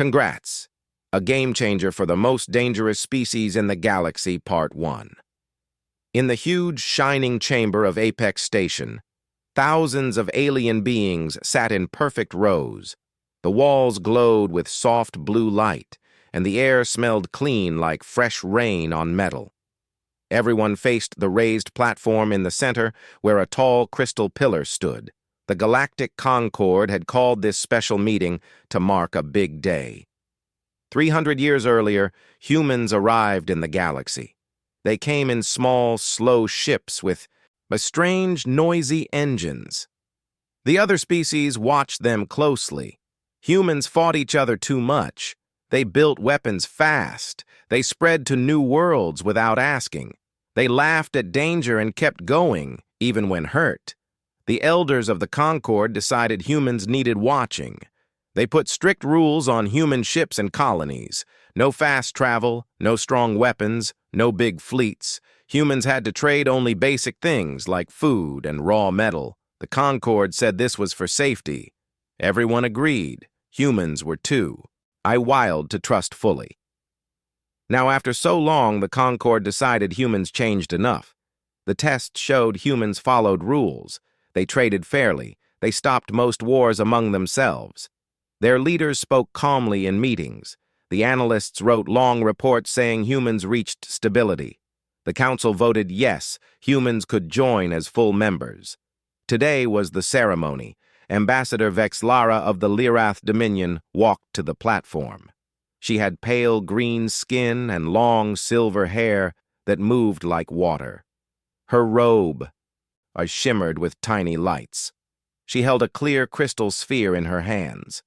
Congrats! A game changer for the most dangerous species in the galaxy, Part 1. In the huge, shining chamber of Apex Station, thousands of alien beings sat in perfect rows. The walls glowed with soft blue light, and the air smelled clean like fresh rain on metal. Everyone faced the raised platform in the center where a tall crystal pillar stood. The Galactic Concord had called this special meeting to mark a big day. 300 years earlier, humans arrived in the galaxy. They came in small, slow ships with strange, noisy engines. The other species watched them closely. Humans fought each other too much. They built weapons fast. They spread to new worlds without asking. They laughed at danger and kept going, even when hurt. The elders of the Concord decided humans needed watching. They put strict rules on human ships and colonies. No fast travel, no strong weapons, no big fleets. Humans had to trade only basic things like food and raw metal. The Concord said this was for safety. Everyone agreed. Humans were too. I wild to trust fully. Now, after so long, the Concord decided humans changed enough. The tests showed humans followed rules. They traded fairly. They stopped most wars among themselves. Their leaders spoke calmly in meetings. The analysts wrote long reports saying humans reached stability. The council voted yes, humans could join as full members. Today was the ceremony. Ambassador Vexlara of the Lyrath Dominion walked to the platform. She had pale green skin and long silver hair that moved like water. Her robe shimmered with tiny lights. She held a clear crystal sphere in her hands.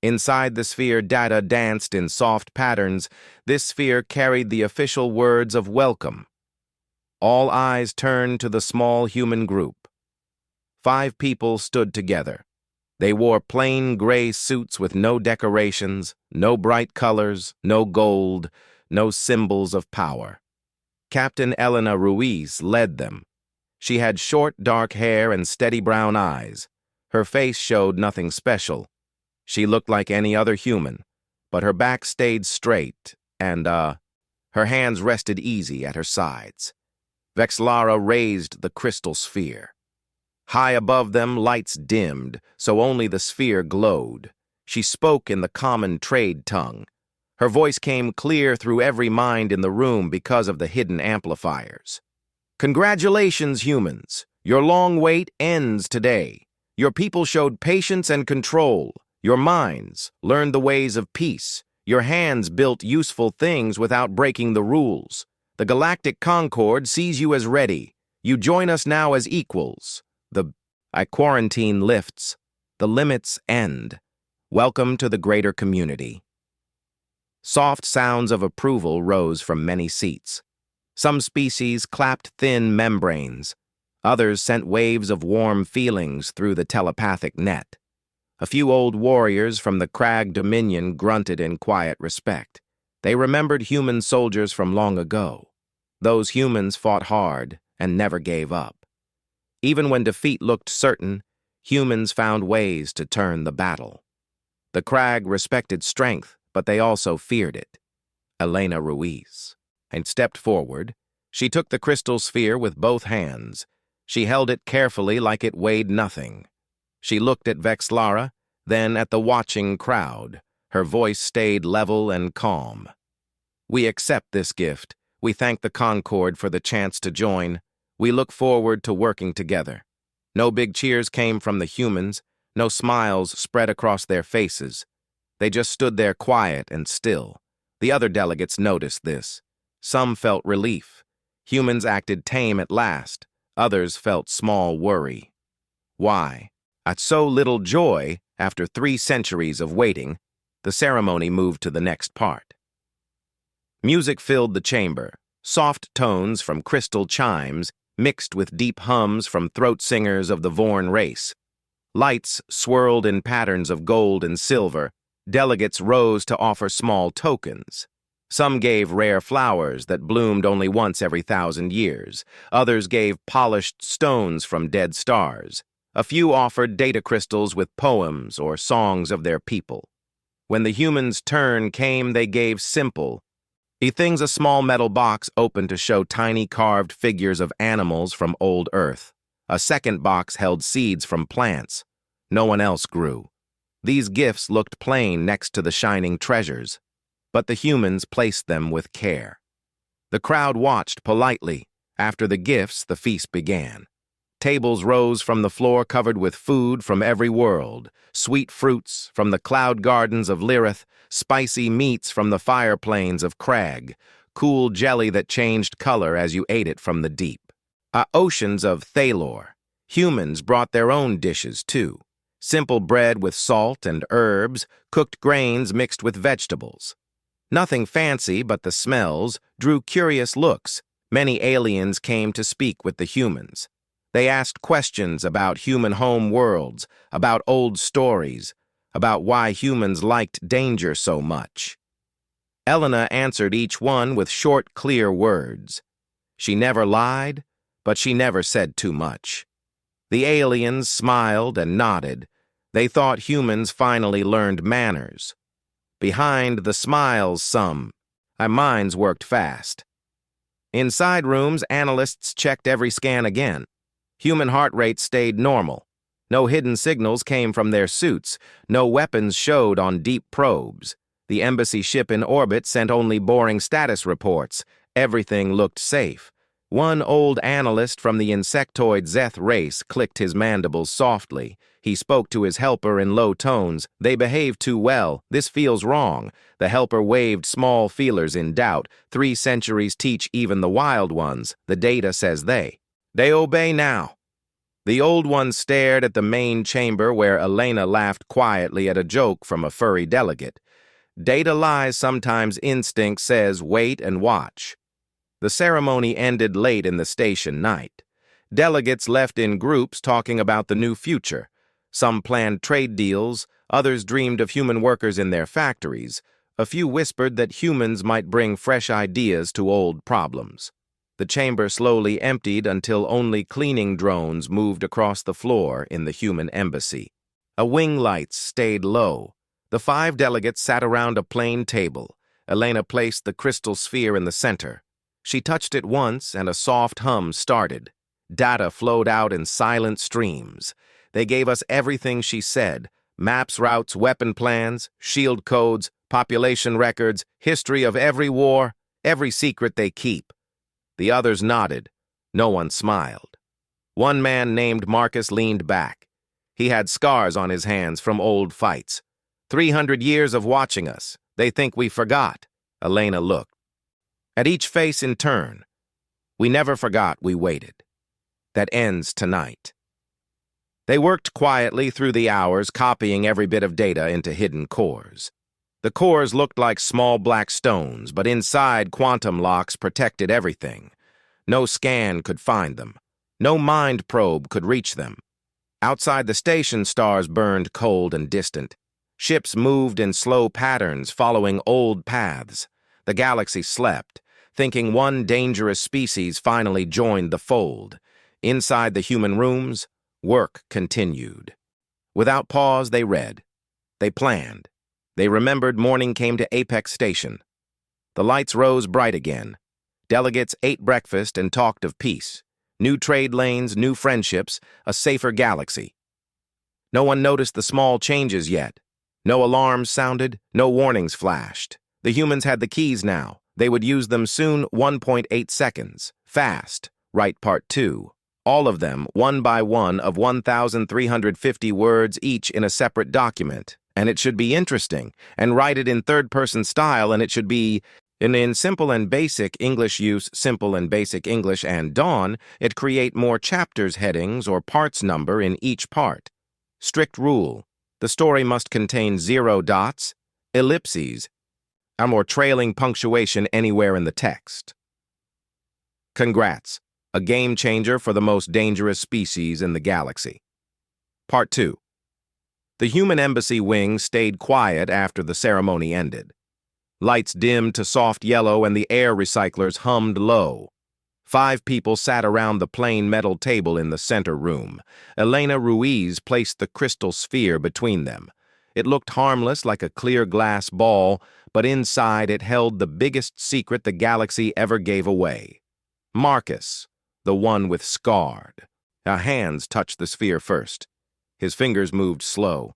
Inside the sphere, data danced in soft patterns. This sphere carried the official words of welcome. All eyes turned to the small human group. 5 people stood together. They wore plain gray suits with no decorations, no bright colors, no gold, no symbols of power. Captain Elena Ruiz led them. She had short, dark hair and steady brown eyes. Her face showed nothing special. She looked like any other human, but her back stayed straight and, her hands rested easy at her sides. Vexlara raised the crystal sphere. High above them, lights dimmed, so only the sphere glowed. She spoke in the common trade tongue. Her voice came clear through every mind in the room because of the hidden amplifiers. Congratulations, humans. Your long wait ends today. Your people showed patience and control. Your minds learned the ways of peace. Your hands built useful things without breaking the rules. The Galactic Concord sees you as ready. You join us now as equals. The quarantine lifts. The limits end. Welcome to the greater community. Soft sounds of approval rose from many seats. Some species clapped thin membranes. Others sent waves of warm feelings through the telepathic net. A few old warriors from the Crag Dominion grunted in quiet respect. They remembered human soldiers from long ago. Those humans fought hard and never gave up. Even when defeat looked certain, humans found ways to turn the battle. The Crag respected strength, but they also feared it. Elena Ruiz and stepped forward. She took the crystal sphere with both hands. She held it carefully like it weighed nothing. She looked at Vexlara, then at the watching crowd. Her voice stayed level and calm. We accept this gift. We thank the Concord for the chance to join. We look forward to working together. No big cheers came from the humans. No smiles spread across their faces. They just stood there quiet and still. The other delegates noticed this. Some felt relief. Humans acted tame at last. Others felt small worry. Why? At so little joy, after 3 centuries of waiting, the ceremony moved to the next part. Music filled the chamber, soft tones from crystal chimes mixed with deep hums from throat singers of the Vorn race. Lights swirled in patterns of gold and silver. Delegates rose to offer small tokens. Some gave rare flowers that bloomed only once every 1,000 years. Others gave polished stones from dead stars. A few offered data crystals with poems or songs of their people. When the humans' turn came, they gave simple. Things a small metal box opened to show tiny carved figures of animals from old Earth. A second box held seeds from plants. No one else grew. These gifts looked plain next to the shining treasures, but the humans placed them with care. The crowd watched politely. After the gifts, the feast began. Tables rose from the floor covered with food from every world, sweet fruits from the cloud gardens of Lirith, spicy meats from the fire plains of Crag, cool jelly that changed color as you ate it from the deep. Oceans of Thalor. Humans brought their own dishes, too. Simple bread with salt and herbs, cooked grains mixed with vegetables. Nothing fancy, but the smells drew curious looks. Many aliens came to speak with the humans. They asked questions about human home worlds, about old stories, about why humans liked danger so much. Elena answered each one with short, clear words. She never lied, but she never said too much. The aliens smiled and nodded. They thought humans finally learned manners. Behind the smiles, our minds worked fast. Inside rooms, analysts checked every scan again. Human heart rate stayed normal. No hidden signals came from their suits. No weapons showed on deep probes. The embassy ship in orbit sent only boring status reports. Everything looked safe. One old analyst from the insectoid Zeth race clicked his mandibles softly. He spoke to his helper in low tones. They behave too well. This feels wrong. The helper waved small feelers in doubt. 3 centuries teach even the wild ones. The data says they obey now. The old one stared at the main chamber where Elena laughed quietly at a joke from a furry delegate. Data lies sometimes. Instinct says wait and watch. The ceremony ended late in the station night. Delegates left in groups talking about the new future. Some planned trade deals, others dreamed of human workers in their factories. A few whispered that humans might bring fresh ideas to old problems. The chamber slowly emptied until only cleaning drones moved across the floor in the human embassy. Wing lights stayed low. The 5 delegates sat around a plain table. Elena placed the crystal sphere in the center. She touched it once and a soft hum started. Data flowed out in silent streams. They gave us everything she said: maps, routes, weapon plans, shield codes, population records, history of every war, every secret they keep. The others nodded. No one smiled. One man named Marcus leaned back. He had scars on his hands from old fights. 300 years of watching us. They think we forgot. Elena looked at each face in turn. We never forgot, we waited. That ends tonight. They worked quietly through the hours, copying every bit of data into hidden cores. The cores looked like small black stones, but inside, quantum locks protected everything. No scan could find them. No mind probe could reach them. Outside the station, stars burned cold and distant. Ships moved in slow patterns, following old paths. The galaxy slept, thinking one dangerous species finally joined the fold. Inside the human rooms, work continued. Without pause, they read. They planned. They remembered morning came to Apex Station. The lights rose bright again. Delegates ate breakfast and talked of peace. New trade lanes, new friendships, a safer galaxy. No one noticed the small changes yet. No alarms sounded, no warnings flashed. The humans had the keys now. They would use them soon. 1.8 seconds. Fast. Write part 2. All of them, one by one, of 1,350 words each in a separate document. And it should be interesting. And write it in third-person style, and it should be in simple and basic English use, simple and basic English, and Dawn, it create more chapters, headings, or parts number in each part. Strict rule. The story must contain 0 dots, ellipses, or trailing punctuation anywhere in the text. Congrats. A game changer for the most dangerous species in the galaxy. Part 2. The human embassy wing stayed quiet after the ceremony ended. Lights dimmed to soft yellow and the air recyclers hummed low. 5 people sat around the plain metal table in the center room. Elena Ruiz placed the crystal sphere between them. It looked harmless like a clear glass ball, but inside it held the biggest secret the galaxy ever gave away. Marcus, the one with scarred. Our hands touched the sphere first. His fingers moved slow.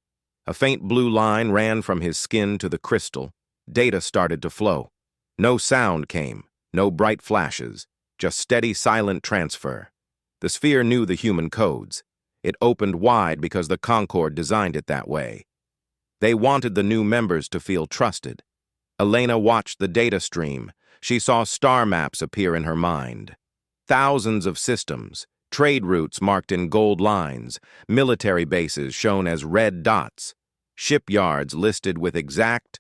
A faint blue line ran from his skin to the crystal. Data started to flow. No sound came, no bright flashes, just steady, silent transfer. The sphere knew the human codes. It opened wide because the Concord designed it that way. They wanted the new members to feel trusted. Elena watched the data stream. She saw star maps appear in her mind. Thousands of systems, trade routes marked in gold lines, military bases shown as red dots, shipyards listed with exact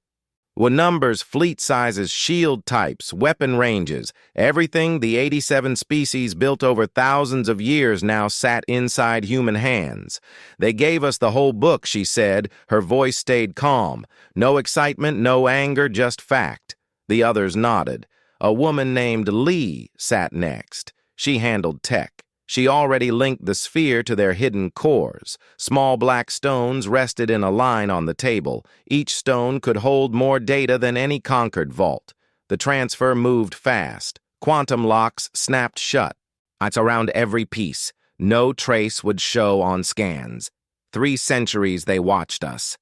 numbers, fleet sizes, shield types, weapon ranges. Everything the 87 species built over thousands of years now sat inside human hands. They gave us the whole book, she said. Her voice stayed calm. No excitement, no anger, just fact. The others nodded. A woman named Lee sat next. She handled tech. She already linked the sphere to their hidden cores. Small black stones rested in a line on the table. Each stone could hold more data than any conquered vault. The transfer moved fast. Quantum locks snapped shut. It's around every piece. No trace would show on scans. 3 centuries they watched us.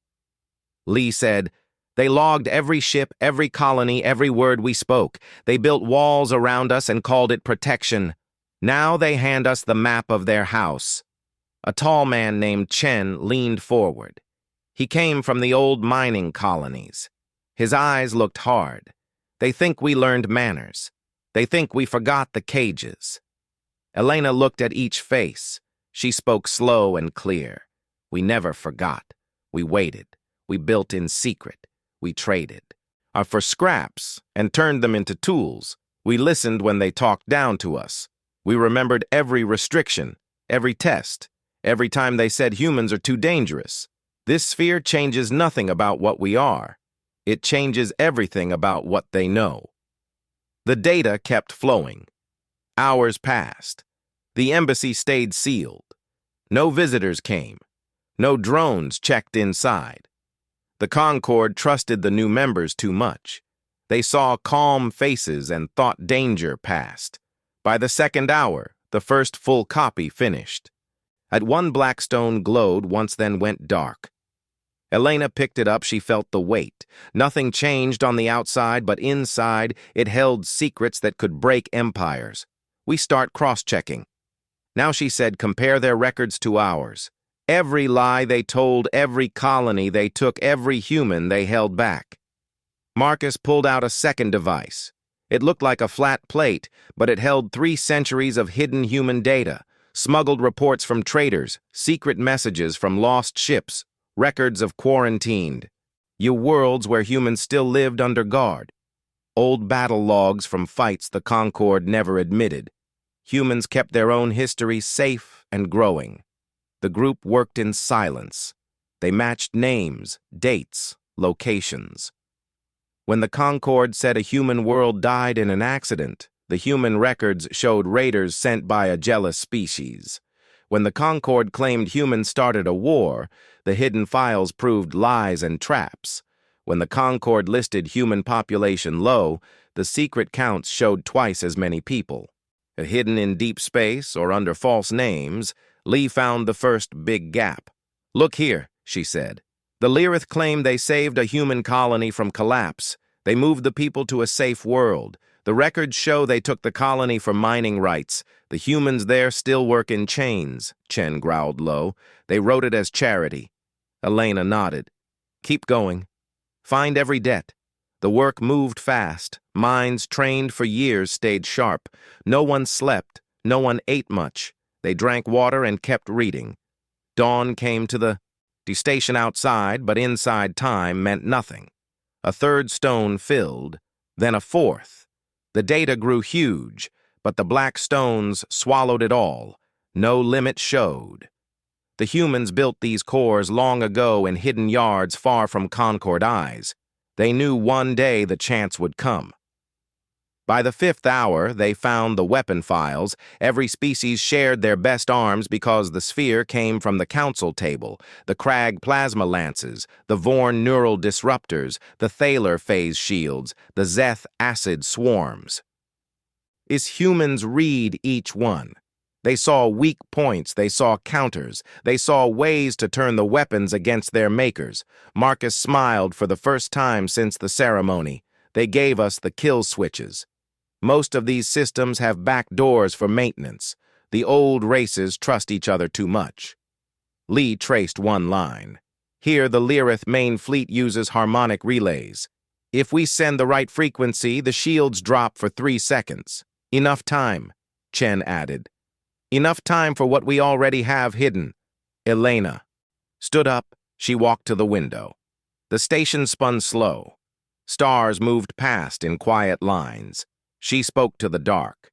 Lee said, "They logged every ship, every colony, every word we spoke. They built walls around us and called it protection. Now they hand us the map of their house." A tall man named Chen leaned forward. He came from the old mining colonies. His eyes looked hard. "They think we learned manners. They think we forgot the cages." Elena looked at each face. She spoke slow and clear. "We never forgot. We waited. We built in secret. We traded for scraps and turned them into tools. We listened when they talked down to us. We remembered every restriction, every test, every time they said humans are too dangerous. This sphere changes nothing about what we are. It changes everything about what they know." The data kept flowing. Hours passed. The embassy stayed sealed. No visitors came. No drones checked inside. The Concord trusted the new members too much. They saw calm faces and thought danger passed. By the second hour, the first full copy finished. At one black stone glowed, once then went dark. Elena picked it up. She felt the weight. Nothing changed on the outside, but inside it held secrets that could break empires. "We start cross-checking." Now she said, "Compare their records to ours. Every lie they told, every colony they took, every human they held back." Marcus pulled out a second device. It looked like a flat plate, but it held 3 centuries of hidden human data, smuggled reports from traders, secret messages from lost ships, records of quarantined worlds where humans still lived under guard, old battle logs from fights the Concord never admitted. Humans kept their own history safe and growing. The group worked in silence. They matched names, dates, locations. When the Concord said a human world died in an accident, the human records showed raiders sent by a jealous species. When the Concord claimed humans started a war, the hidden files proved lies and traps. When the Concord listed human population low, the secret counts showed twice as many people. Hidden in deep space or under false names, Lee found the first big gap. "Look here," she said. "The Lyrith claimed they saved a human colony from collapse. They moved the people to a safe world. The records show they took the colony for mining rights. The humans there still work in chains," Chen growled low. "They wrote it as charity." Elena nodded. "Keep going. Find every debt." The work moved fast. Minds trained for years stayed sharp. No one slept. No one ate much. They drank water and kept reading. Dawn came to the station outside, but inside time meant nothing. A third stone filled, then a fourth. The data grew huge, but the black stones swallowed it all. No limit showed. The humans built these cores long ago in hidden yards far from Concord eyes. They knew one day the chance would come. By the fifth hour, they found the weapon files. Every species shared their best arms because the sphere came from the council table, the Krag plasma lances, the Vorn neural disruptors, the Thaler phase shields, the Zeth acid swarms. Humans read each one. They saw weak points, they saw counters, they saw ways to turn the weapons against their makers. Marcus smiled for the first time since the ceremony. They gave us the kill switches. Most of these systems have back doors for maintenance. The old races trust each other too much. Lee traced one line. Here, the Lyrith main fleet uses harmonic relays. If we send the right frequency, the shields drop for 3 seconds. Enough time, Chen added. Enough time for what we already have hidden. Elena stood up. She walked to the window. The station spun slow. Stars moved past in quiet lines. She spoke to the dark.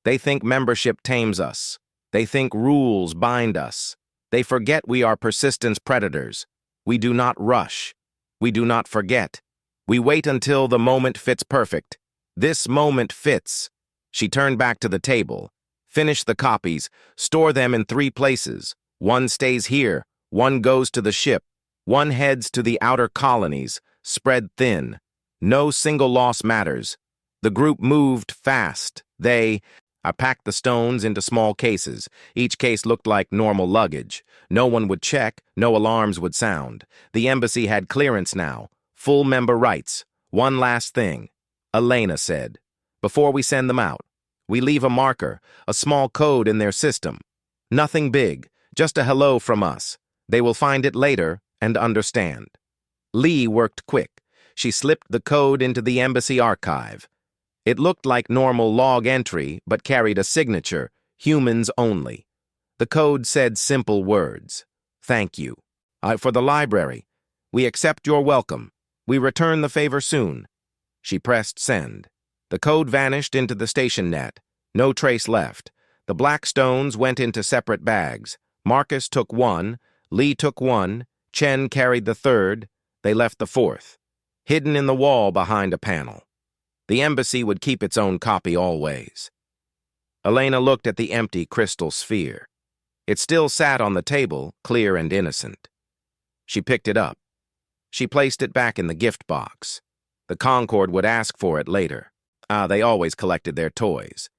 They think membership tames us. They think rules bind us. They forget we are persistence predators. We do not rush. We do not forget. We wait until the moment fits perfect. This moment fits. She turned back to the table. Finish the copies. Store them in 3 places. One stays here. One goes to the ship. One heads to the outer colonies. Spread thin. No single loss matters. The group moved fast. I packed the stones into small cases. Each case looked like normal luggage. No one would check, no alarms would sound. The embassy had clearance now. Full member rights. One last thing, Elena said. Before we send them out, we leave a marker, a small code in their system. Nothing big, just a hello from us. They will find it later and understand. Lee worked quick. She slipped the code into the embassy archive. It looked like normal log entry, but carried a signature, humans only. The code said simple words. Thank you. For the library. We accept your welcome. We return the favor soon. She pressed send. The code vanished into the station net. No trace left. The black stones went into separate bags. Marcus took one. Lee took one. Chen carried the third. They left the fourth. Hidden in the wall behind a panel. The embassy would keep its own copy always. Elena looked at the empty crystal sphere. It still sat on the table, clear and innocent. She picked it up. She placed it back in the gift box. The Concord would ask for it later. They always collected their toys.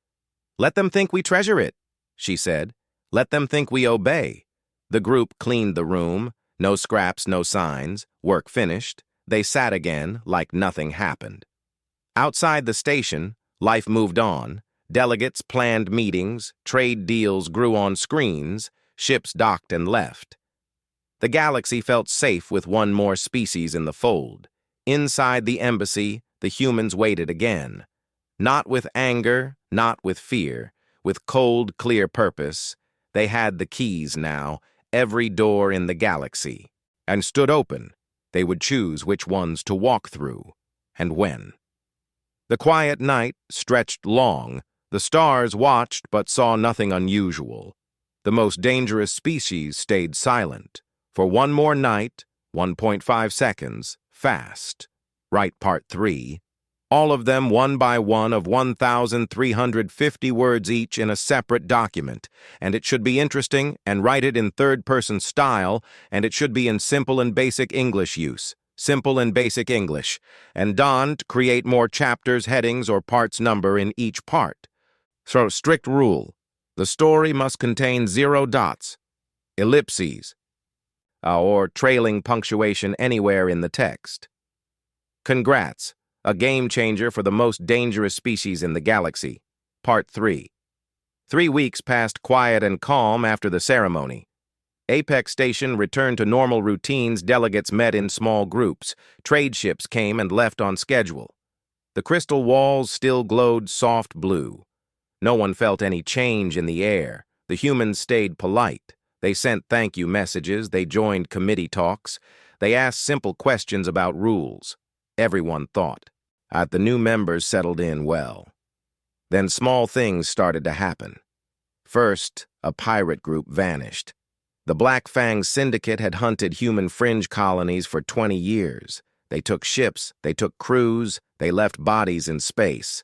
Let them think we treasure it, she said. Let them think we obey. The group cleaned the room. No scraps, no signs. Work finished. They sat again like nothing happened. Outside the station, life moved on. Delegates planned meetings, trade deals grew on screens, ships docked and left. The galaxy felt safe with one more species in the fold. Inside the embassy, the humans waited again. Not with anger, not with fear, with cold, clear purpose. They had the keys now, every door in the galaxy, and stood open. They would choose which ones to walk through, and when. The quiet night stretched long. The stars watched but saw nothing unusual. The most dangerous species stayed silent. For one more night, 1.5 seconds, fast. Write Part 3. All of them one by one of 1,350 words each in a separate document, and it should be interesting and write it in third-person style, and it should be in simple and basic English use. Simple and basic English, and donned create more chapters, headings, or parts number in each part. So, strict rule. The story must contain 0 dots, ellipses, or trailing punctuation anywhere in the text. Congrats, a game changer for the most dangerous species in the galaxy. Part 3. 3 weeks passed quiet and calm after the ceremony. Apex Station returned to normal routines. Delegates met in small groups. Trade ships came and left on schedule. The crystal walls still glowed soft blue. No one felt any change in the air. The humans stayed polite. They sent thank you messages. They joined committee talks. They asked simple questions about rules. Everyone thought. The new members settled in well. Then small things started to happen. First, a pirate group vanished. The Black Fang Syndicate had hunted human fringe colonies for 20 years. They took ships, they took crews, they left bodies in space.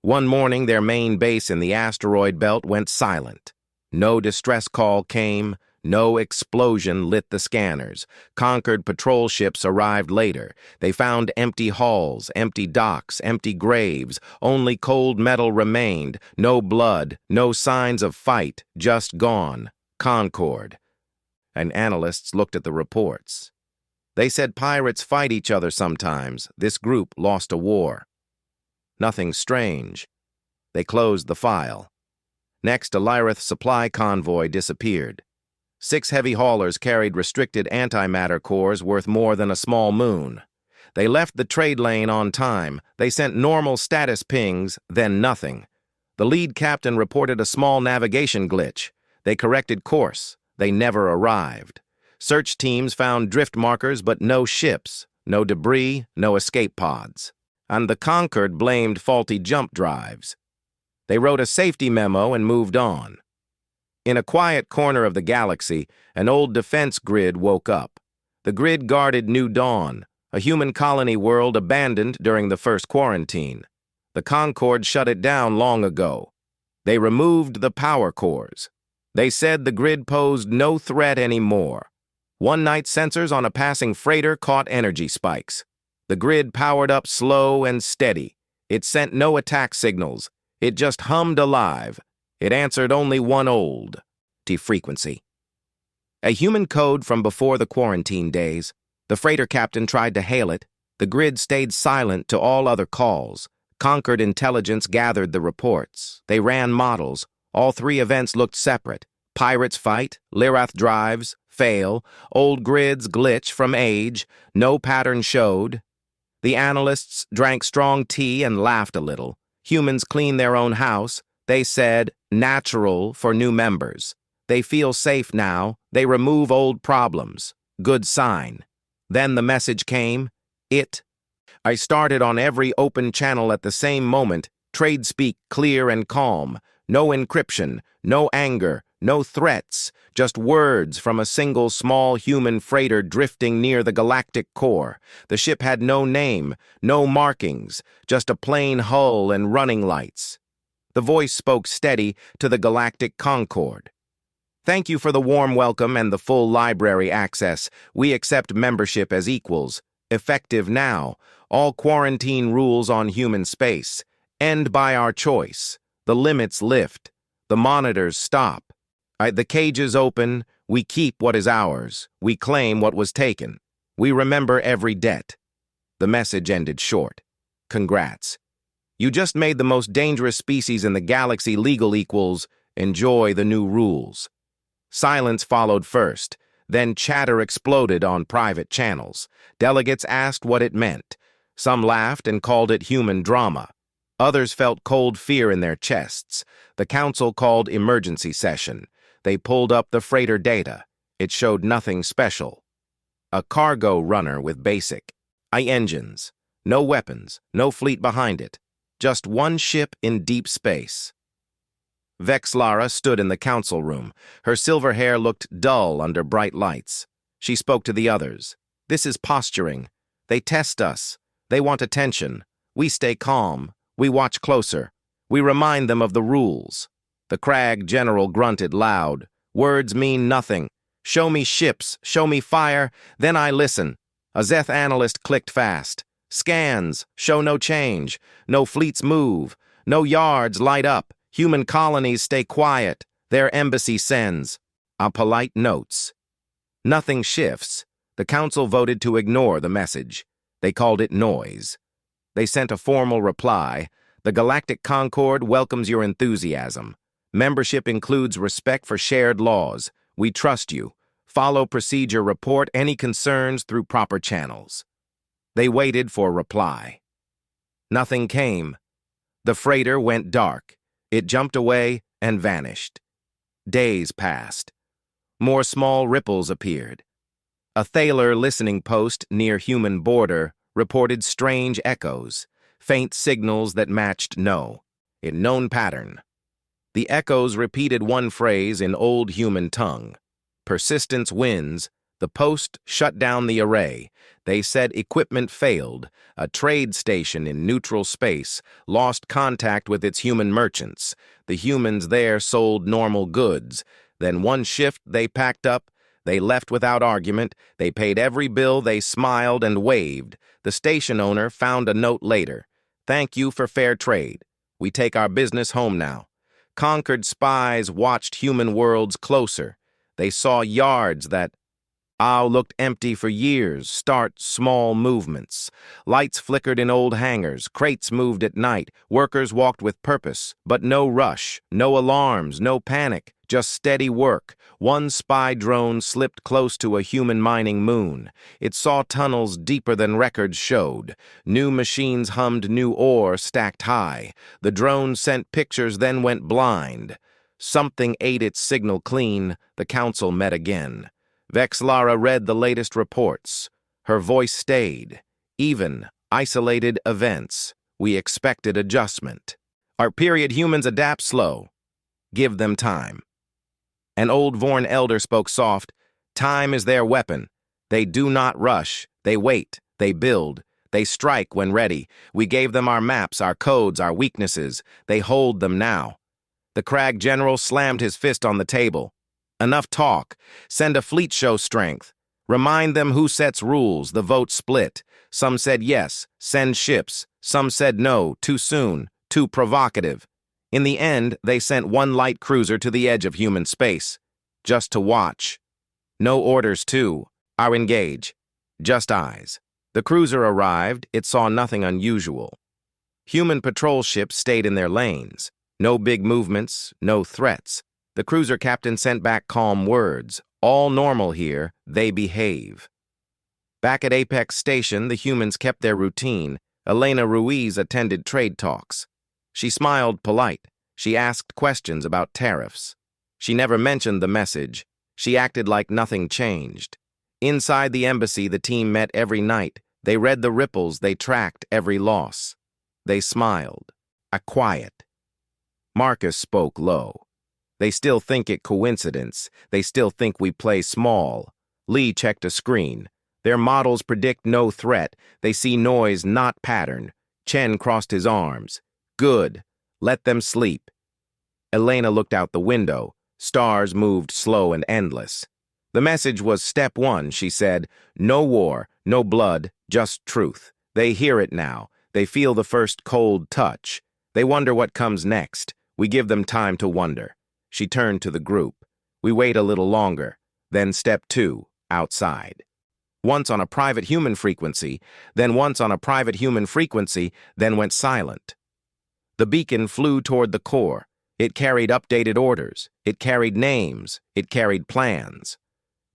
One morning, their main base in the asteroid belt went silent. No distress call came, no explosion lit the scanners. Conquered patrol ships arrived later. They found empty halls, empty docks, empty graves. Only cold metal remained. No blood, no signs of fight, just gone. Concord. And analysts looked at the reports. They said pirates fight each other sometimes. This group lost a war. Nothing strange. They closed the file. Next, a Lyrith supply convoy disappeared. 6 heavy haulers carried restricted antimatter cores worth more than a small moon. They left the trade lane on time. They sent normal status pings, then nothing. The lead captain reported a small navigation glitch. They corrected course. They never arrived. Search teams found drift markers but no ships, no debris, no escape pods. And the Concord blamed faulty jump drives. They wrote a safety memo and moved on. In a quiet corner of the galaxy, an old defense grid woke up. The grid guarded New Dawn, a human colony world abandoned during the first quarantine. The Concord shut it down long ago. They removed the power cores. They said the grid posed no threat anymore. One-night sensors on a passing freighter caught energy spikes. The grid powered up slow and steady. It sent no attack signals. It just hummed alive. It answered only one old frequency. A human code from before the quarantine days. The freighter captain tried to hail it. The grid stayed silent to all other calls. Conquered intelligence gathered the reports. They ran models. All 3 events looked separate. Pirates fight, Lyrath drives, fail, old grids glitch from age, no pattern showed. The analysts drank strong tea and laughed a little. Humans clean their own house. They said, natural for new members. They feel safe now. They remove old problems. Good sign. Then the message came. I started on every open channel at the same moment. Trade speak clear and calm. No encryption, no anger, no threats. Just words from a single small human freighter drifting near the galactic core. The ship had no name, no markings, just a plain hull and running lights. The voice spoke steady to the Galactic Concord. Thank you for the warm welcome and the full library access. We accept membership as equals. Effective now. All quarantine rules on human space. End by our choice. The limits lift. The monitors stop. The cages open. We keep what is ours. We claim what was taken. We remember every debt. The message ended short. Congrats. You just made the most dangerous species in the galaxy legal equals. Enjoy the new rules. Silence followed first. Then chatter exploded on private channels. Delegates asked what it meant. Some laughed and called it human drama. Others felt cold fear in their chests. The council called emergency session. They pulled up the freighter data. It showed nothing special. A cargo runner with basic engines. No weapons, no fleet behind it. Just one ship in deep space. Vexlara stood in the council room. Her silver hair looked dull under bright lights. She spoke to the others. This is posturing. They test us. They want attention. We stay calm. We watch closer. We remind them of the rules. The crag general grunted loud. Words mean nothing. Show me ships, show me fire, then I listen. A Zeth analyst clicked fast. Scans, show no change. No fleets move. No yards light up. Human colonies stay quiet. Their embassy sends. A polite notes. Nothing shifts. The council voted to ignore the message. They called it noise. They sent a formal reply. The Galactic Concord welcomes your enthusiasm. Membership includes respect for shared laws. We trust you. Follow procedure, report any concerns through proper channels. They waited for reply. Nothing came. The freighter went dark. It jumped away and vanished. Days passed. More small ripples appeared. A Thaler listening post near human border reported strange echoes, faint signals that matched no, in known pattern. The echoes repeated one phrase in old human tongue. Persistence wins. The post shut down the array. They said equipment failed. A trade station in neutral space lost contact with its human merchants. The humans there sold normal goods. Then one shift they packed up. They left without argument. They paid every bill. They smiled and waved. The station owner found a note later. "Thank you for fair trade. We take our business home now." Conquered spies watched human worlds closer. They saw yards that looked empty for years start small movements. Lights flickered in old hangars, crates moved at night, workers walked with purpose, but no rush, no alarms, no panic, just steady work. One spy drone slipped close to a human mining moon. It saw tunnels deeper than records showed. New machines hummed new ore stacked high. The drone sent pictures, then went blind. Something ate its signal clean. The council met again. Vexlara read the latest reports. Her voice stayed. Even isolated events. We expected adjustment. Our period humans adapt slow. Give them time. An old Vorn elder spoke soft. Time is their weapon. They do not rush. They wait. They build. They strike when ready. We gave them our maps, our codes, our weaknesses. They hold them now. The Crag General slammed his fist on the table. Enough talk. Send a fleet show strength. Remind them who sets rules. The vote split. Some said yes, send ships. Some said no, too soon, too provocative. In the end, they sent one light cruiser to the edge of human space. Just to watch. No orders, too. Our engage. Just eyes. The cruiser arrived. It saw nothing unusual. Human patrol ships stayed in their lanes. No big movements, no threats. The cruiser captain sent back calm words. All normal here, they behave. Back at Apex Station, the humans kept their routine. Elena Ruiz attended trade talks. She smiled polite. She asked questions about tariffs. She never mentioned the message. She acted like nothing changed. Inside the embassy, the team met every night. They read the ripples, they tracked every loss. They smiled. A quiet. Marcus spoke low. They still think it coincidence. They still think we play small. Lee checked a screen. Their models predict no threat. They see noise, not pattern. Chen crossed his arms. Good. Let them sleep. Elena looked out the window. Stars moved slow and endless. The message was step one, she said. No war, no blood, just truth. They hear it now. They feel the first cold touch. They wonder what comes next. We give them time to wonder. She turned to the group. We wait a little longer. Then step two, outside. Once on a private human frequency, then once on a private human frequency, then went silent. The beacon flew toward the core. It carried updated orders. It carried names. It carried plans.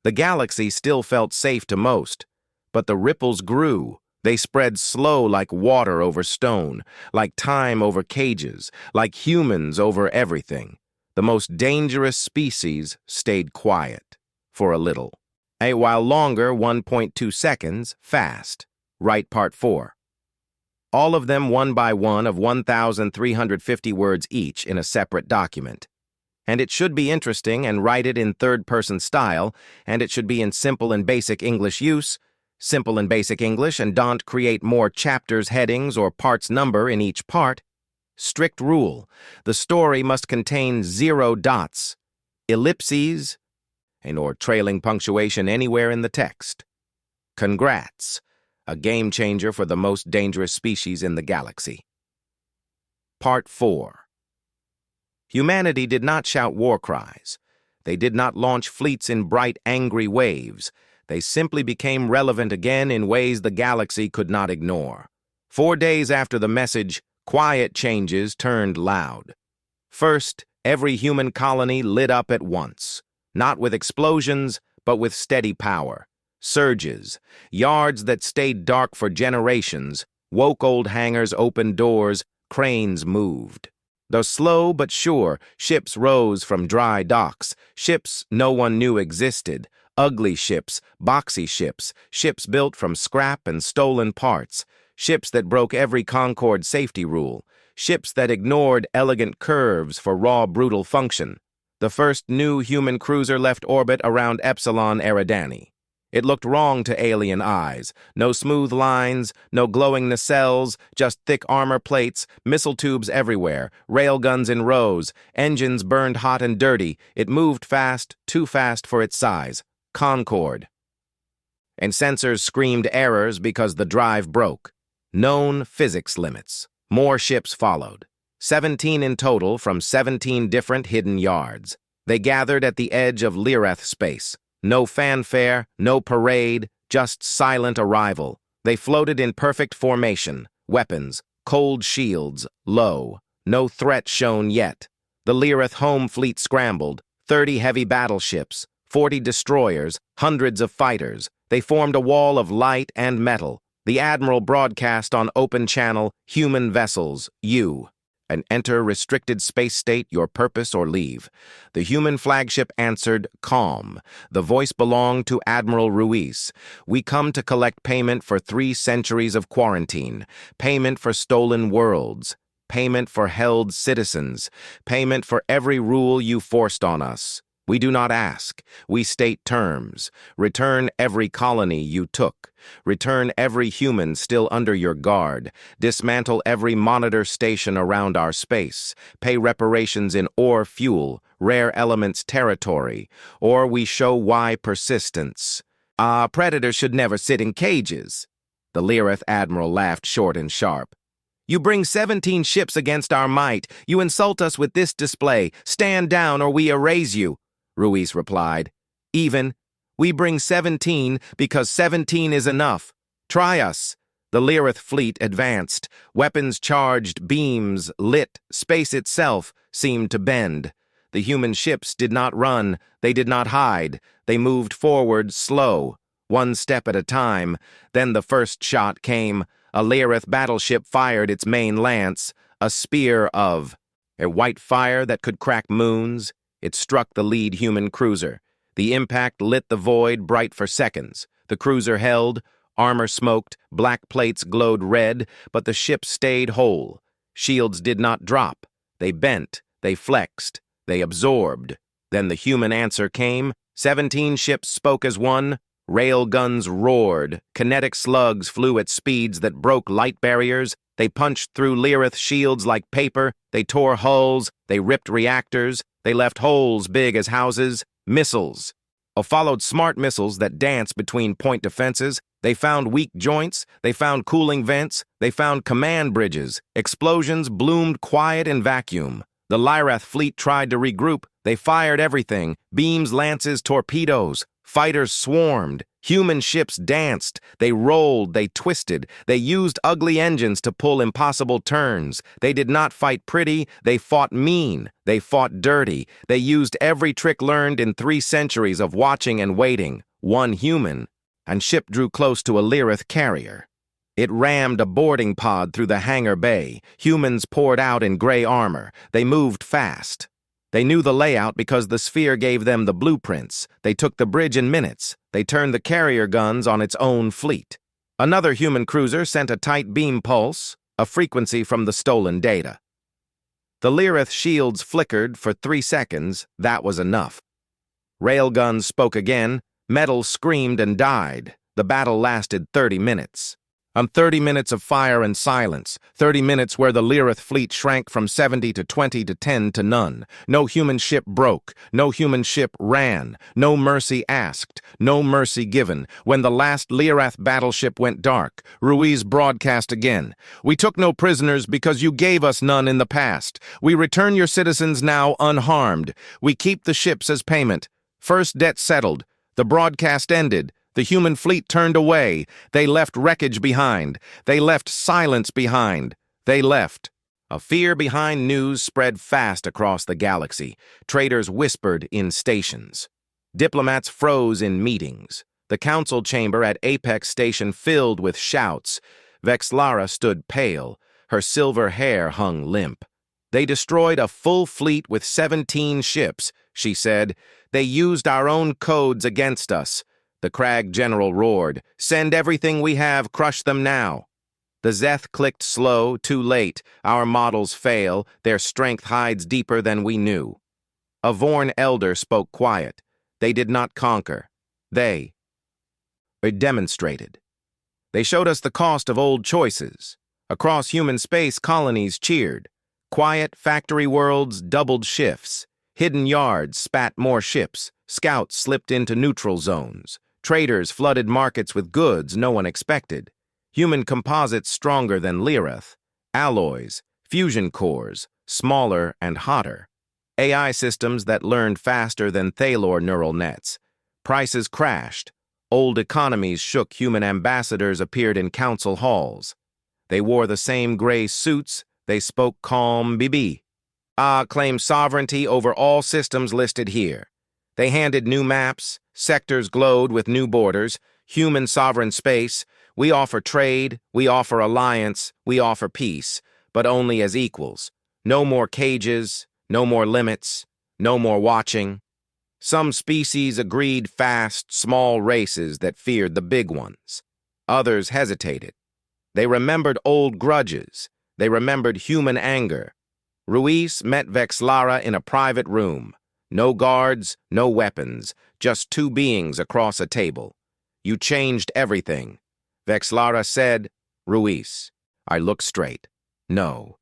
The galaxy still felt safe to most, but the ripples grew. They spread slow like water over stone, like time over cages, like humans over everything. The most dangerous species stayed quiet for a little. A while longer, 1.2 seconds, fast. Write part 4. All of them one by one of 1,350 words each in a separate document. And it should be interesting and write it in third-person style, and it should be in simple and basic English use, simple and basic English, and don't create more chapters, headings, or parts number in each part. Strict rule. The story must contain 0 dots, ellipses, or trailing punctuation anywhere in the text. Congrats. A game changer for the most dangerous species in the galaxy. Part 4. Humanity did not shout war cries. They did not launch fleets in bright, angry waves. They simply became relevant again in ways the galaxy could not ignore. 4 days after the message, quiet changes turned loud. First, every human colony lit up at once, not with explosions, but with steady power. Surges, yards that stayed dark for generations, woke old hangars, opened doors, cranes moved. Though slow but sure, ships rose from dry docks, ships no one knew existed, ugly ships, boxy ships, ships built from scrap and stolen parts, ships that broke every Concorde safety rule, ships that ignored elegant curves for raw, brutal function. The first new human cruiser left orbit around Epsilon Eridani. It looked wrong to alien eyes. No smooth lines, no glowing nacelles, just thick armor plates, missile tubes everywhere, railguns in rows, engines burned hot and dirty. It moved fast, too fast for its size. Concord. And sensors screamed errors because the drive broke. Known physics limits. More ships followed. 17 in total from 17 different hidden yards. They gathered at the edge of Lireth space. No fanfare, no parade, just silent arrival. They floated in perfect formation, weapons, cold shields, low. No threat shown yet. The Lireth home fleet scrambled, 30 heavy battleships, 40 destroyers, hundreds of fighters. They formed a wall of light and metal. The Admiral broadcast on open channel, human vessels, you. And enter restricted space state, your purpose or leave. The human flagship answered, calm. The voice belonged to Admiral Ruiz. We come to collect payment for 3 centuries of quarantine, payment for stolen worlds, payment for held citizens, payment for every rule you forced on us. We do not ask. We state terms. Return every colony you took. Return every human still under your guard. Dismantle every monitor station around our space. Pay reparations in ore fuel, rare elements territory. Or we show why persistence. Predators should never sit in cages. The Lireth Admiral laughed short and sharp. You bring 17 ships against our might. You insult us with this display. Stand down or we erase you. Ruiz replied. Even. We bring 17 because 17 is enough. Try us. The Lireth fleet advanced. Weapons charged, beams lit. Space itself seemed to bend. The human ships did not run. They did not hide. They moved forward slow, one step at a time. Then the first shot came. A Lireth battleship fired its main lance, a spear of a white fire that could crack moons. It struck the lead human cruiser. The impact lit the void bright for seconds. The cruiser held, armor smoked, black plates glowed red, but the ship stayed whole. Shields did not drop. They bent, they flexed, they absorbed. Then the human answer came. 17 ships spoke as one. Rail guns roared. Kinetic slugs flew at speeds that broke light barriers. They punched through Lireth shields like paper. They tore hulls. They ripped reactors. They left holes big as houses. Missiles. Followed smart missiles that danced between point defenses. They found weak joints. They found cooling vents. They found command bridges. Explosions bloomed quiet in vacuum. The Lireth fleet tried to regroup. They fired everything. Beams, lances, torpedoes. Fighters swarmed. Human ships danced. They rolled. They twisted. They used ugly engines to pull impossible turns. They did not fight pretty. They fought mean. They fought dirty. They used every trick learned in 3 centuries of watching and waiting. One human. And ship drew close to a Lireth carrier. It rammed a boarding pod through the hangar bay. Humans poured out in gray armor. They moved fast. They knew the layout because the sphere gave them the blueprints. They took the bridge in minutes. They turned the carrier guns on its own fleet. Another human cruiser sent a tight beam pulse, a frequency from the stolen data. The Lireth shields flickered for 3 seconds. That was enough. Railguns spoke again. Metal screamed and died. The battle lasted 30 minutes. 30 minutes of fire and silence, 30 minutes where the Lireth fleet shrank from 70 to 20 to 10 to none. No human ship broke, no human ship ran, no mercy asked, no mercy given. When the last Lireth battleship went dark, Ruiz broadcast again. We took no prisoners because you gave us none in the past. We return your citizens now unharmed. We keep the ships as payment. First debt settled. The broadcast ended. The human fleet turned away. They left wreckage behind. They left silence behind. They left. A fear behind news spread fast across the galaxy. Traitors whispered in stations. Diplomats froze in meetings. The council chamber at Apex Station filled with shouts. Vexlara stood pale. Her silver hair hung limp. They destroyed a full fleet with 17 ships, she said. They used our own codes against us. The Crag General roared, "Send everything we have, crush them now." The Zeth clicked slow, too late. Our models fail, their strength hides deeper than we knew. A Vorn elder spoke quiet. They did not conquer. They It demonstrated. They showed us the cost of old choices. Across human space, colonies cheered. Quiet factory worlds doubled shifts. Hidden yards spat more ships. Scouts slipped into neutral zones. Traders flooded markets with goods no one expected. Human composites stronger than Lirath. Alloys, fusion cores, smaller and hotter. AI systems that learned faster than Thalor neural nets. Prices crashed. Old economies shook. Human ambassadors appeared in council halls. They wore the same gray suits. They spoke calm BB. Claimed sovereignty over all systems listed here. They handed new maps. Sectors glowed with new borders. Human sovereign space. We offer trade. We offer alliance. We offer peace. But only as equals. No more cages. No more limits. No more watching. Some species agreed fast, small races that feared the big ones. Others hesitated. They remembered old grudges. They remembered human anger. Ruiz met Vexlara in a private room. No guards, no weapons, just two beings across a table. You changed everything. Vexlara said, Ruiz. I looked straight. No.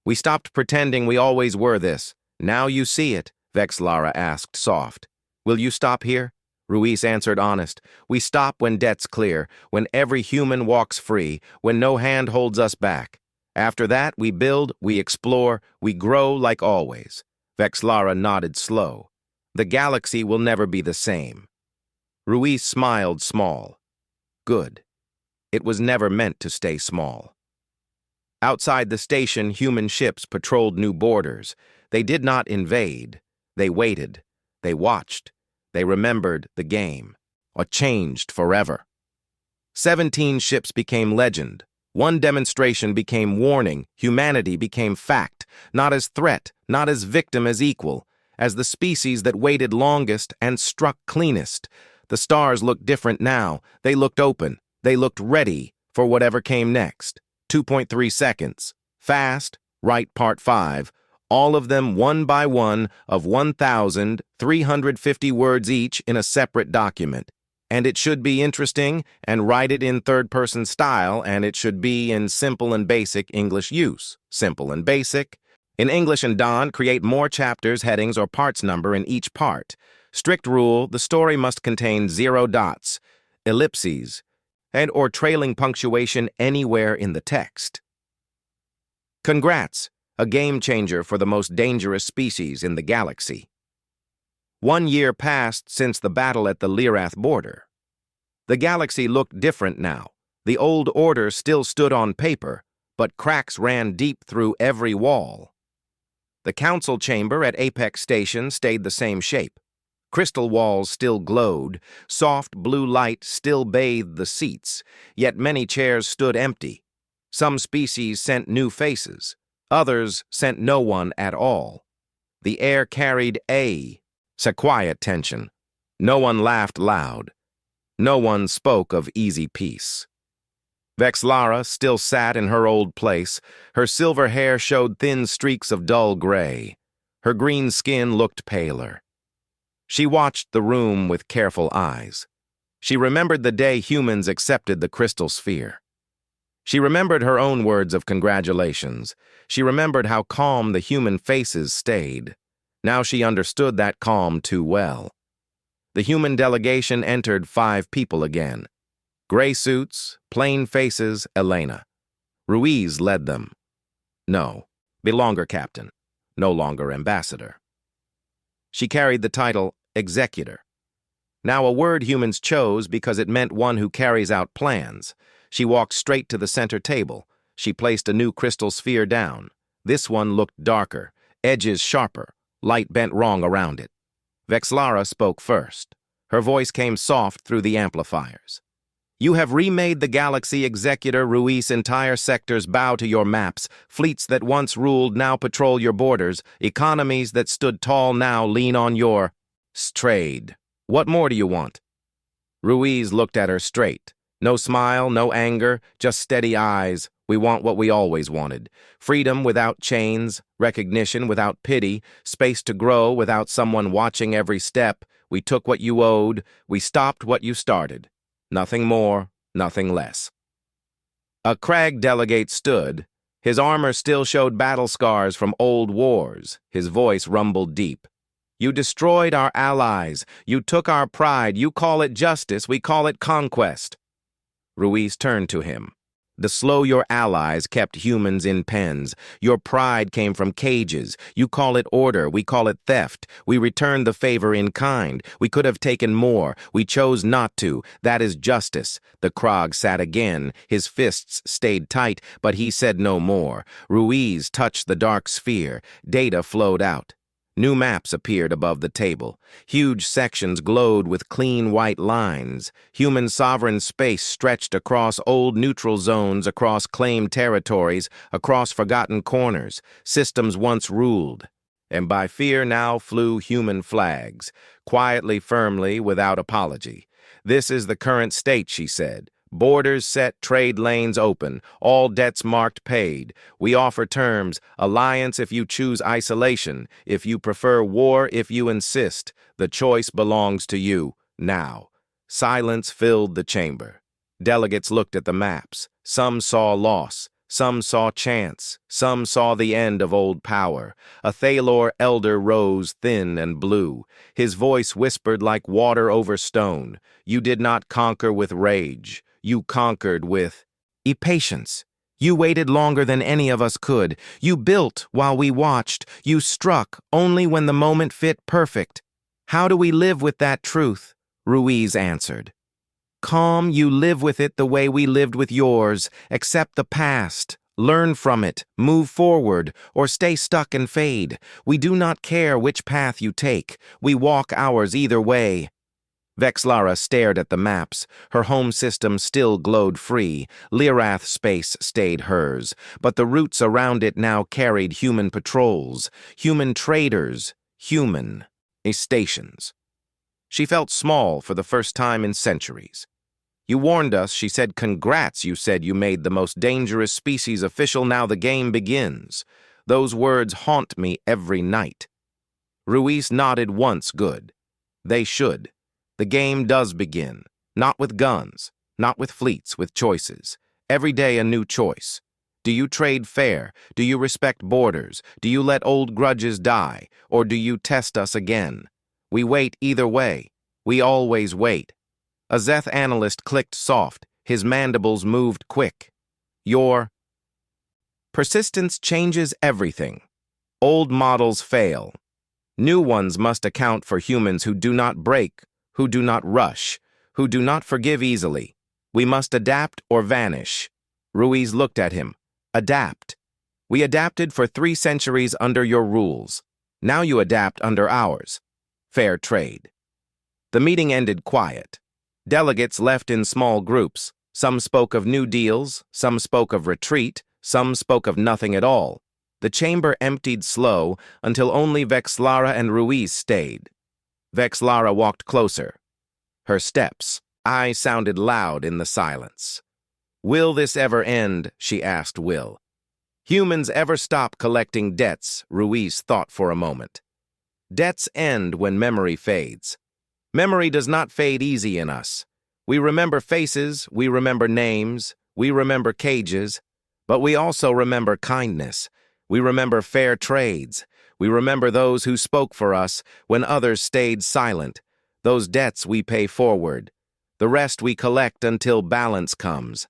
We stopped pretending we always were this. Now you see it. Vexlara asked, soft. Will you stop here? Ruiz answered, honest. We stop when debt's clear, when every human walks free, when no hand holds us back. After that, we build, we explore, we grow like always. Vexlara nodded slow. The galaxy will never be the same. Ruiz smiled small. Good. It was never meant to stay small. Outside the station, human ships patrolled new borders. They did not invade. They waited. They watched. They remembered the game. Or changed forever. 17 ships became legend. One demonstration became warning. Humanity became fact. Not as threat, not as victim, as equal. As the species that waited longest and struck cleanest. The stars looked different now. They looked open. They looked ready for whatever came next. 2.3 seconds. Fast, right part 5. All of them one by one of 1,350 words each in a separate document. And it should be interesting and write it in third-person style, and it should be in simple and basic English use. Simple and basic. In English and Don, create more chapters, headings, or parts number in each part. Strict rule, the story must contain 0 dots, ellipses, and or trailing punctuation anywhere in the text. Congrats, a game changer for the most dangerous species in the galaxy. 1 year passed since the battle at the Lirath border. The galaxy looked different now. The old order still stood on paper, but cracks ran deep through every wall. The council chamber at Apex Station stayed the same shape. Crystal walls still glowed, soft blue light still bathed the seats, yet many chairs stood empty. Some species sent new faces, others sent no one at all. The air carried a quiet tension. No one laughed loud. No one spoke of easy peace. Vexlara still sat in her old place. Her silver hair showed thin streaks of dull gray. Her green skin looked paler. She watched the room with careful eyes. She remembered the day humans accepted the crystal sphere. She remembered her own words of congratulations. She remembered how calm the human faces stayed. Now she understood that calm too well. The human delegation entered 5 people again. Gray suits, plain faces, Elena. Ruiz led them. No, be longer captain, no longer ambassador. She carried the title executor. Now a word humans chose because it meant one who carries out plans. She walked straight to the center table. She placed a new crystal sphere down. This one looked darker, edges sharper, light bent wrong around it. Vexlara spoke first. Her voice came soft through the amplifiers. You have remade the galaxy, Executor Ruiz. Entire sectors bow to your maps. Fleets that once ruled now patrol your borders. Economies that stood tall now lean on your trade. What more do you want? Ruiz looked at her straight. No smile, no anger, just steady eyes. We want what we always wanted. Freedom without chains, recognition without pity, space to grow without someone watching every step. We took what you owed. We stopped what you started. Nothing more, nothing less. A crag delegate stood. His armor still showed battle scars from old wars. His voice rumbled deep. You destroyed our allies. You took our pride. You call it justice. We call it conquest. Ruiz turned to him. The slow your allies kept humans in pens. Your pride came from cages. You call it order. We call it theft. We returned the favor in kind. We could have taken more. We chose not to. That is justice. The Krog sat again. His fists stayed tight, but he said no more. Ruiz touched the dark sphere. Data flowed out. New maps appeared above the table. Huge sections glowed with clean white lines. Human sovereign space stretched across old neutral zones, across claimed territories, across forgotten corners. Systems once ruled. And by fear now flew human flags, quietly, firmly, without apology. This is the current state, she said. Borders set, trade lanes open, all debts marked paid. We offer terms, alliance if you choose isolation, if you prefer war, if you insist. The choice belongs to you, now. Silence filled the chamber. Delegates looked at the maps. Some saw loss. Some saw chance. Some saw the end of old power. A Thalor elder rose, thin and blue. His voice whispered like water over stone. You did not conquer with rage. You conquered with patience. You waited longer than any of us could. You built while we watched. You struck only when the moment fit perfect. How do we live with that truth? Ruiz answered. Calm, you live with it the way we lived with yours. Accept the past. Learn from it. Move forward, or stay stuck and fade. We do not care which path you take. We walk ours either way. Vexlara stared at the maps. Her home system still glowed free. Lyrath space stayed hers, but the routes around it now carried human patrols, human traders, human stations. She felt small for the first time in centuries. You warned us, she said. Congrats, you said. You made the most dangerous species official. Now the game begins. Those words haunt me every night. Ruiz nodded once. Good. They should. The game does begin, not with guns, not with fleets, with choices. Every day a new choice. Do you trade fair? Do you respect borders? Do you let old grudges die? Or do you test us again? We wait either way. We always wait. A Zeth analyst clicked soft. His mandibles moved quick. Your persistence changes everything. Old models fail. New ones must account for humans who do not break, who do not rush, who do not forgive easily. We must adapt or vanish. Ruiz looked at him. Adapt. We adapted for 3 centuries under your rules. Now you adapt under ours. Fair trade. The meeting ended quiet. Delegates left in small groups. Some spoke of new deals, some spoke of retreat, some spoke of nothing at all. The chamber emptied slow until only Vexlara and Ruiz stayed. Vexlara walked closer. Her steps, eyes sounded loud in the silence. Will this ever end? She asked Will. Humans ever stop collecting debts? Ruiz thought for a moment. Debts end when memory fades. Memory does not fade easy in us. We remember faces, we remember names, we remember cages, but we also remember kindness. We remember fair trades. We remember those who spoke for us when others stayed silent. Those debts we pay forward. The rest we collect until balance comes.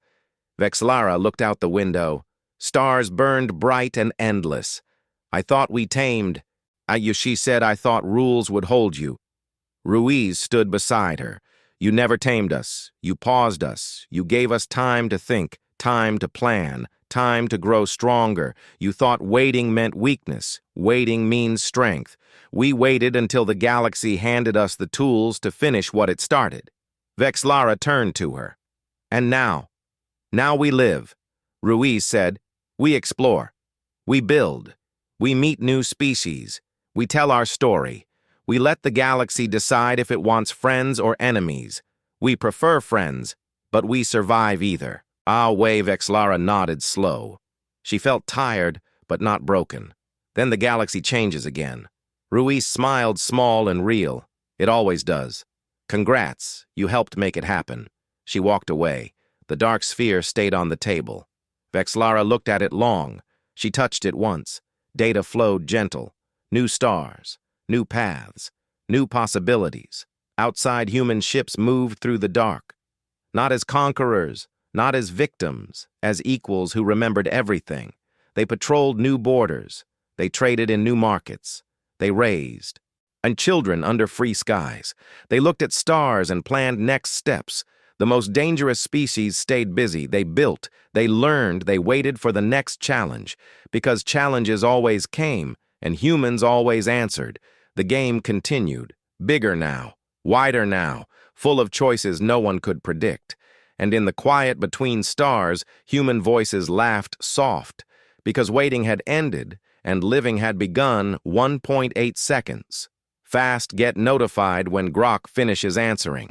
Vexlara looked out the window. Stars burned bright and endless. I thought we tamed. She said, I thought rules would hold you. Ruiz stood beside her. You never tamed us. You paused us. You gave us time to think, time to plan, time to grow stronger. You thought waiting meant weakness. Waiting means strength. We waited until the galaxy handed us the tools to finish what it started. Vexlara turned to her. And now? Now we live. Ruiz said, we explore. We build. We meet new species. We tell our story. We let the galaxy decide if it wants friends or enemies. We prefer friends, but we survive either. Vexlara nodded slow. She felt tired, but not broken. Then the galaxy changes again. Ruiz smiled small and real. It always does. Congrats, you helped make it happen. She walked away. The dark sphere stayed on the table. Vexlara looked at it long. She touched it once. Data flowed gentle. New stars, new paths, new possibilities. Outside human ships moved through the dark. Not as conquerors, not as victims, as equals who remembered everything. They patrolled new borders. They traded in new markets. They raised. And children under free skies. They looked at stars and planned next steps. The most dangerous species stayed busy. They built, they learned, they waited for the next challenge. Because challenges always came, and humans always answered. The game continued. Bigger now, wider now, full of choices no one could predict. And in the quiet between stars, human voices laughed soft. Because waiting had ended, and living had begun 1.8 seconds. Fast, get notified when Grok finishes answering.